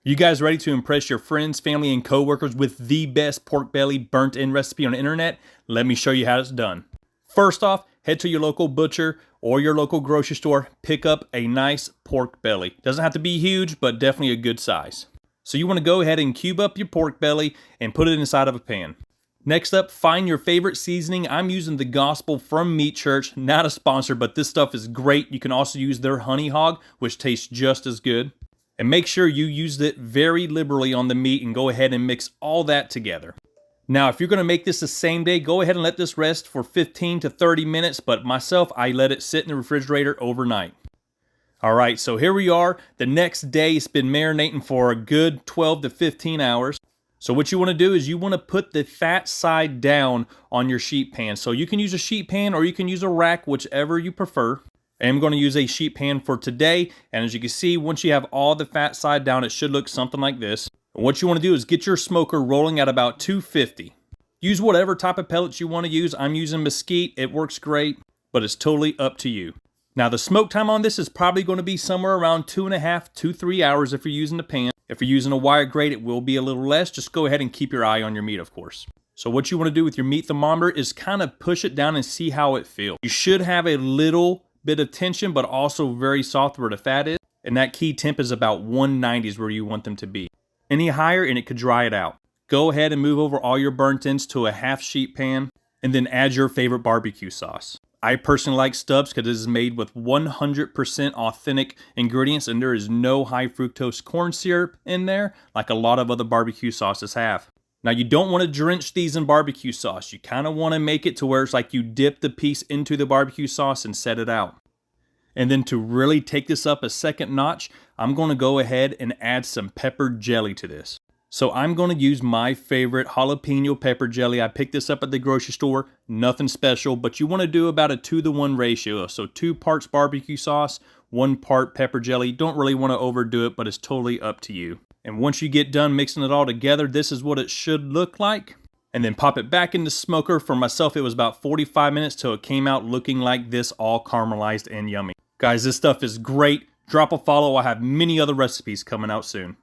You guys ready to impress your friends, family, and coworkers with the best pork belly burnt-in recipe on the internet? Let me show you how it's done. First off, head to your local butcher or your local grocery store, pick up a nice pork belly. Doesn't have to be huge, but definitely a good size. So you want to go ahead and cube up your pork belly and put it inside of a pan. Next up, find your favorite seasoning. I'm using the Gospel from Meat Church, not a sponsor, but this stuff is great. You can also use their Honey Hog, which tastes just as good. And make sure you used it very liberally on the meat and go ahead and mix all that together. Now, if you're going to make this the same day, go ahead and let this rest for 15 to 30 minutes, but myself, I let it sit in the refrigerator overnight. Alright, so here we are. The next day, it's been marinating for a good 12 to 15 hours. So what you want to do is you want to put the fat side down on your sheet pan. So you can use a sheet pan or you can use a rack, whichever you prefer. I'm going to use a sheet pan for today, and as you can see, once you have all the fat side down, it should look something like this. And what you want to do is get your smoker rolling at about 250. Use whatever type of pellets you want to use. I'm using mesquite. It works great, but it's totally up to you. Now, the smoke time on this is probably going to be somewhere around 2.5 to 3 hours if you're using a pan. If you're using a wire grate, it will be a little less. Just go ahead and keep your eye on your meat, of course. So what you want to do with your meat thermometer is kind of push it down and see how it feels. You should have a little bit of tension, but also very soft where the fat is. And that key temp is about 190 is where you want them to be. Any higher and it could dry it out. Go ahead and move over all your burnt-ins to a half sheet pan and then add your favorite barbecue sauce. I personally like Stubbs because it is made with 100% authentic ingredients and there is no high fructose corn syrup in there like a lot of other barbecue sauces have. Now, you don't want to drench these in barbecue sauce. You kind of want to make it to where it's like you dip the piece into the barbecue sauce and set it out. And then to really take this up a second notch, I'm going to go ahead and add some pepper jelly to this. So I'm going to use my favorite jalapeno pepper jelly. I picked this up at the grocery store. Nothing special, but you want to do about a 2-to-1 ratio. So 2 parts barbecue sauce, 1 part pepper jelly. Don't really want to overdo it, but it's totally up to you. And once you get done mixing it all together, this is what it should look like. And then pop it back in the smoker. For myself, it was about 45 minutes till it came out looking like this, all caramelized and yummy. Guys, this stuff is great. Drop a follow. I have many other recipes coming out soon.